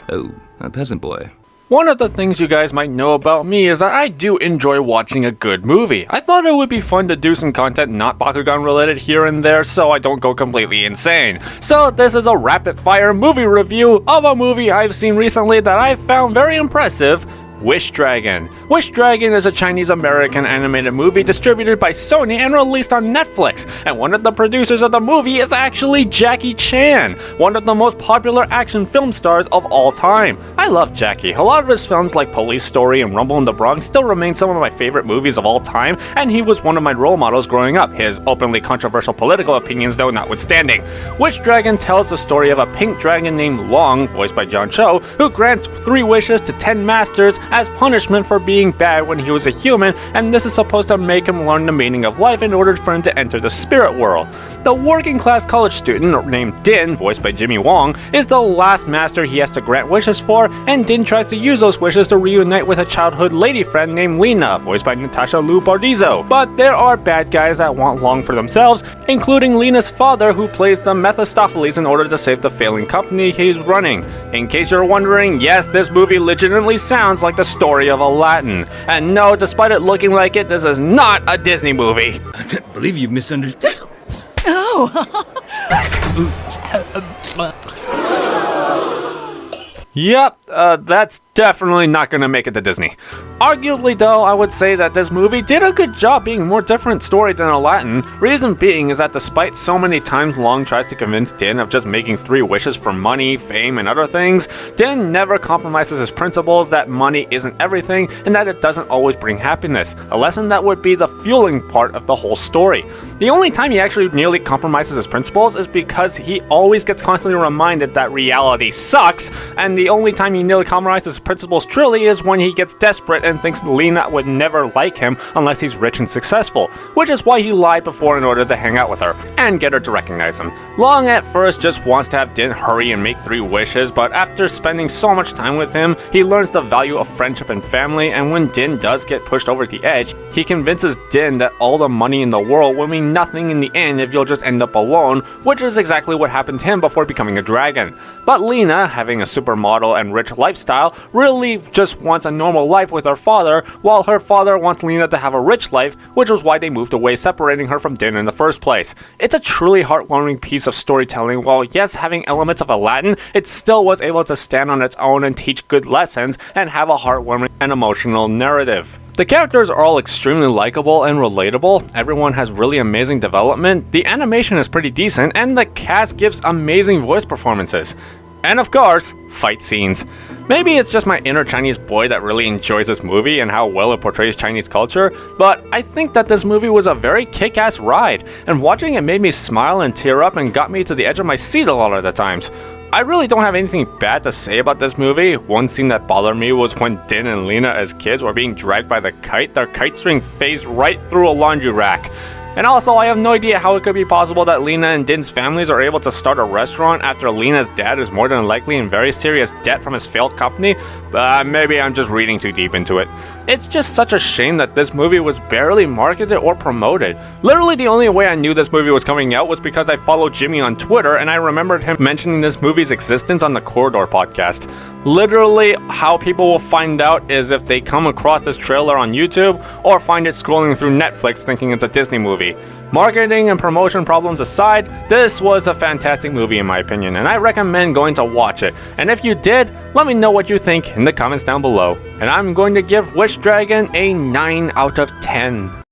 Oh, a peasant boy. One of the things you guys might know about me is that I do enjoy watching a good movie. I thought it would be fun to do some content not Bakugan related here and there so I don't go completely insane. So this is a rapid fire movie review of a movie I've seen recently that I found very impressive. Wish Dragon. Wish Dragon is a Chinese-American animated movie distributed by Sony and released on Netflix, and one of the producers of the movie is actually Jackie Chan, one of the most popular action film stars of all time. I love Jackie. A lot of his films like Police Story and Rumble in the Bronx still remain some of my favorite movies of all time, and he was one of my role models growing up, his openly controversial political opinions though notwithstanding. Wish Dragon tells the story of a pink dragon named Long, voiced by John Cho, who grants 3 wishes to 10 masters as punishment for being bad when he was a human, and this is supposed to make him learn the meaning of life in order for him to enter the spirit world. The working class college student named Din, voiced by Jimmy Wong, is the last master he has to grant wishes for, and Din tries to use those wishes to reunite with a childhood lady friend named Lena, voiced by Natasha Liu Bordizzo. But there are bad guys that want Long for themselves, including Lena's father, who plays the Mephistopheles in order to save the failing company he's running. In case you're wondering, yes, this movie legitimately sounds like the story of Aladdin. And no, despite it looking like it, this is not a Disney movie. I can't believe you misunderstood. Yep, that's definitely not gonna make it to Disney. Arguably though, I would say that this movie did a good job being a more different story than Aladdin. Reason being is that despite so many times Long tries to convince Din of just making 3 wishes for money, fame, and other things, Din never compromises his principles that money isn't everything and that it doesn't always bring happiness, a lesson that would be the fueling part of the whole story. The only time he actually nearly compromises his principles is because he always gets constantly reminded that reality sucks, and the only time he nearly compromises his principles truly is when he gets desperate and thinks Lena would never like him unless he's rich and successful, which is why he lied before in order to hang out with her and get her to recognize him. Long at first just wants to have Din hurry and make 3 wishes, but after spending so much time with him, he learns the value of friendship and family, and when Din does get pushed over the edge, he convinces Din that all the money in the world will mean nothing in the end if you'll just end up alone, which is exactly what happened to him before becoming a dragon. But Lena, having a supermodel and rich lifestyle, really just wants a normal life with her father, while her father wants Lena to have a rich life, which was why they moved away, separating her from Din in the first place. It's a truly heartwarming piece of storytelling. While yes, having elements of Aladdin, it still was able to stand on its own and teach good lessons and have a heartwarming and emotional narrative. The characters are all extremely likable and relatable, everyone has really amazing development, the animation is pretty decent, and the cast gives amazing voice performances. And of course, fight scenes. Maybe it's just my inner Chinese boy that really enjoys this movie and how well it portrays Chinese culture, but I think that this movie was a very kick-ass ride, and watching it made me smile and tear up and got me to the edge of my seat a lot of the times. I really don't have anything bad to say about this movie. One scene that bothered me was when Din and Lena as kids were being dragged by the kite. Their kite string phased right through a laundry rack. And also, I have no idea how it could be possible that Lena and Din's families are able to start a restaurant after Lena's dad is more than likely in very serious debt from his failed company, but maybe I'm just reading too deep into it. It's just such a shame that this movie was barely marketed or promoted. Literally the only way I knew this movie was coming out was because I followed Jimmy on Twitter and I remembered him mentioning this movie's existence on the Corridor podcast. Literally, how people will find out is if they come across this trailer on YouTube or find it scrolling through Netflix thinking it's a Disney movie. Marketing and promotion problems aside, this was a fantastic movie in my opinion, and I recommend going to watch it. And if you did, let me know what you think in the comments down below. And I'm going to give Wish Dragon a 9 out of 10.